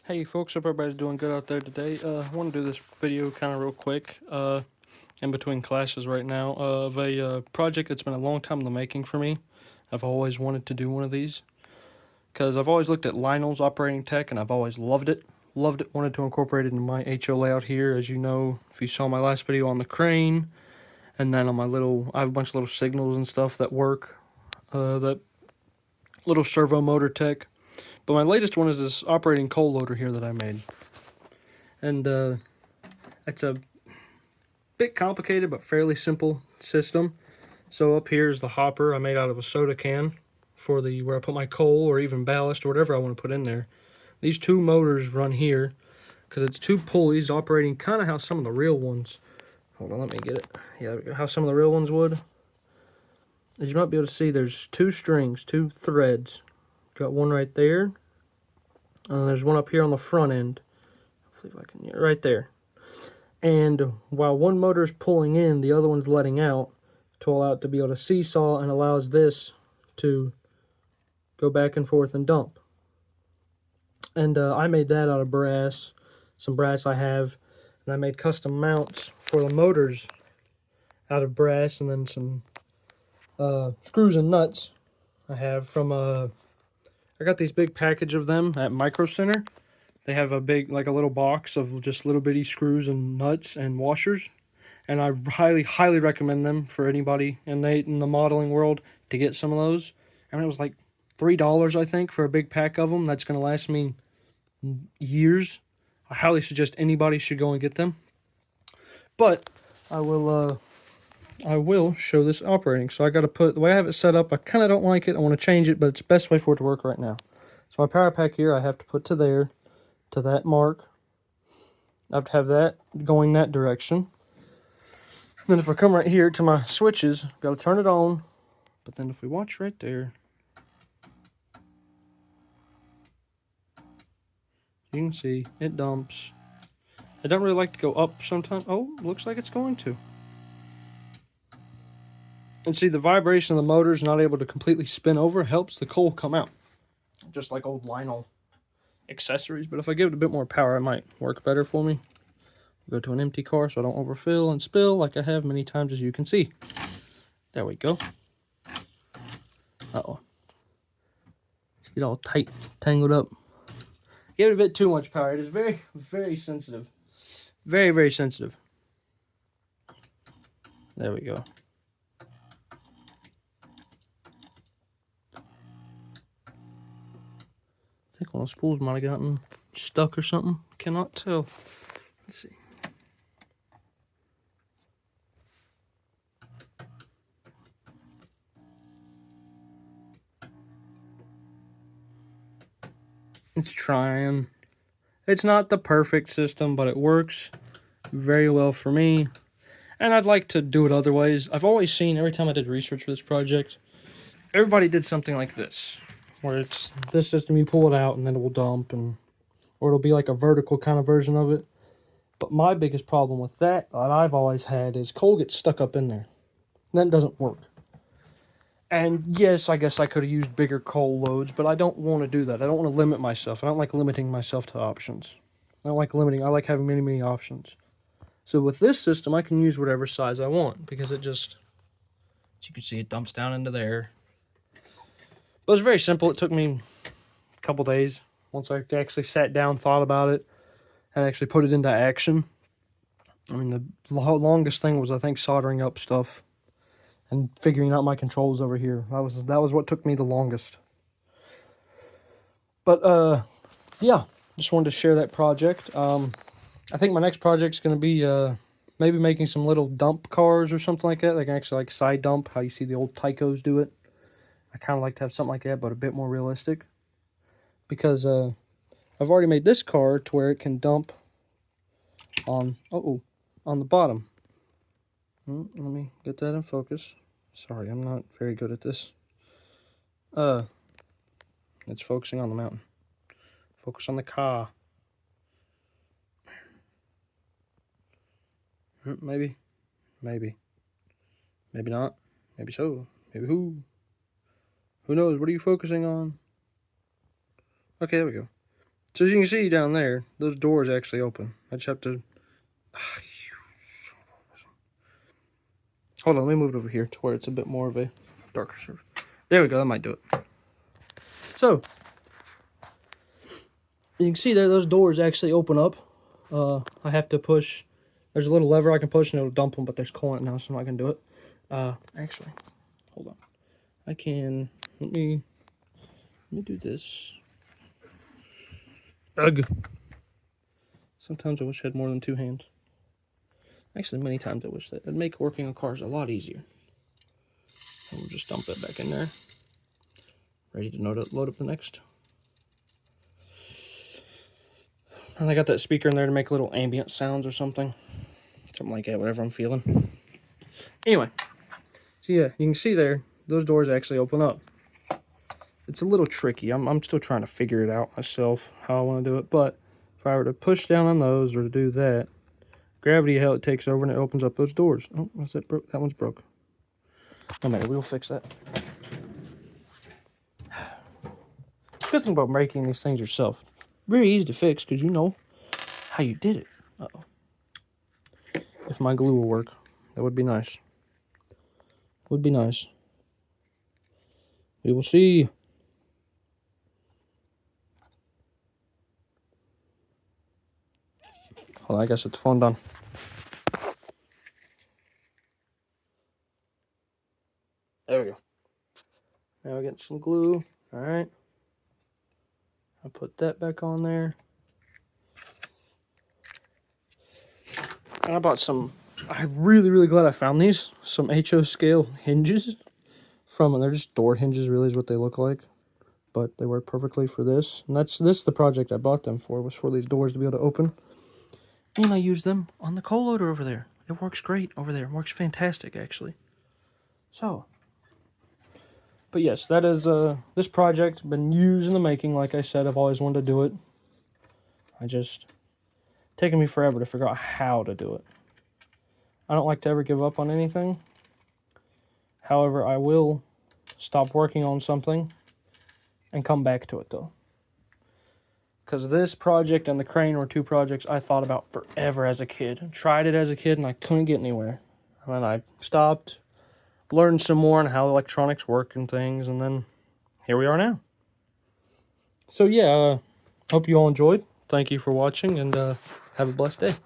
Hey folks, hope everybody's doing good out there today. I want to do this video kind of real quick, in between classes right now, of a project that's been a long time in the making for me. I've always wanted to do one of these, because I've always looked at Lionel's operating tech, and I've always loved it. Wanted to incorporate it in my HO layout here, as you know, if you saw my last video on the crane, and then on my I have a bunch of little signals and stuff that work, that little servo motor tech. But my latest one is this operating coal loader here that I made. And it's a bit complicated but fairly simple system. So up here is the hopper I made out of a soda can for where I put my coal or even ballast or whatever I want to put in there. These two motors run here because it's two pulleys operating kind of how some of the real ones. Hold on, let me get it. Yeah, how some of the real ones would. As you might be able to see, there's two strings, two threads. Got one right there, and there's one up here on the front end. Hopefully if I can, yeah, right there. And while one motor is pulling in, the other one's letting out to allow it to be able to seesaw, and allows this to go back and forth and dump. And I made that out of brass, some brass I have, and I made custom mounts for the motors out of brass, and then some screws and nuts I have from I got these big package of them at Micro Center. They have a big, like a little box of just little bitty screws and nuts and washers. And I highly recommend them for anybody in the modeling world to get some of those. I mean, it was like $3, I think, for a big pack of them. That's going to last me years. I highly suggest anybody should go and get them. But I will show this operating. So I got to put, the way I have it set up, I kind of don't like it. I want to change it, but it's the best way for it to work right now. So my power pack here, I have to put to there, to that mark. I have to have that going that direction. Then if I come right here to my switches, got to turn it on. But then if we watch right there, you can see it dumps. I don't really like to go up sometimes. Oh, looks like it's going to. And see, the vibration of the motor is not able to completely spin over, helps the coal come out. Just like old Lionel accessories. But if I give it a bit more power, it might work better for me. Go to an empty car so I don't overfill and spill like I have many times, as you can see. There we go. Uh-oh. Get all tight, tangled up. Give it a bit too much power. It is very, very sensitive. Very, very sensitive. There we go. I think one of the spools might have gotten stuck or something. Cannot tell. Let's see. It's trying. It's not the perfect system, but it works very well for me. And I'd like to do it other ways. I've always seen, every time I did research for this project, everybody did something like this, where it's this system, you pull it out and then it will dump, or it'll be like a vertical kind of version of it. But my biggest problem with that I've always had is coal gets stuck up in there. That doesn't work. And yes, I guess I could have used bigger coal loads, but I don't want to do that. I don't want to limit myself. I don't like limiting myself to options. I don't like limiting. I like having many, many options. So with this system, I can use whatever size I want, because it just, as you can see, it dumps down into there. But it's very simple. It took me a couple days once I actually sat down, thought about it, and actually put it into action. I mean, the longest thing was, I think, soldering up stuff and figuring out my controls over here. That was what took me the longest. But yeah, just wanted to share that project. I think my next project is going to be maybe making some little dump cars or something like that. They can actually like side dump, how you see the old Tycos do it. I kind of like to have something like that, but a bit more realistic. Because I've already made this car to where it can dump on on the bottom. Let me get that in focus. Sorry, I'm not very good at this. It's focusing on the mountain. Focus on the car. Maybe. Maybe not. Maybe so. Maybe who? Who knows? What are you focusing on? Okay, there we go. So as you can see down there, those doors actually open. I just have to... Hold on, let me move it over here to where it's a bit more of a darker surface. There we go, that might do it. So, you can see there, those doors actually open up. I have to push... There's a little lever I can push and it'll dump them, but there's coal in it now, so I'm not going to do it. Actually, hold on. I can... Let me do this. Ugh. Sometimes I wish I had more than 2 hands. Actually, many times I wish that. It'd make working on cars a lot easier. And we'll just dump it back in there. Ready to load up the next. And I got that speaker in there to make little ambient sounds or something. Something like that, whatever I'm feeling. Anyway. So yeah, you can see there, those doors actually open up. It's a little tricky. I'm still trying to figure it out myself, how I want to do it. But if I were to push down on those or to do that, gravity, how it takes over and it opens up those doors. Oh, what's that broke? That one's broke. No matter, we'll fix that. Good thing about making these things yourself. Very easy to fix because you know how you did it. Uh-oh. If my glue will work, that would be nice. Would be nice. We will see. Hold on, I guess it's phone done. There we go. Now we're getting some glue. All right. I'll put that back on there. And I bought some, I'm really glad I found these. Some HO scale hinges from, and they're just door hinges really is what they look like. But they work perfectly for this. And this is the project I bought them for, was for these doors to be able to open. And I use them on the coal loader over there. It works great over there. It works fantastic, actually. So, but yes, that is, this project, been years in the making. Like I said, I've always wanted to do it. Taken me forever to figure out how to do it. I don't like to ever give up on anything. However, I will stop working on something and come back to it, though. Because this project and the crane were 2 projects I thought about forever as a kid. Tried it as a kid and I couldn't get anywhere. And then I stopped, learned some more on how electronics work and things, and then here we are now. So yeah, hope you all enjoyed. Thank you for watching, and have a blessed day.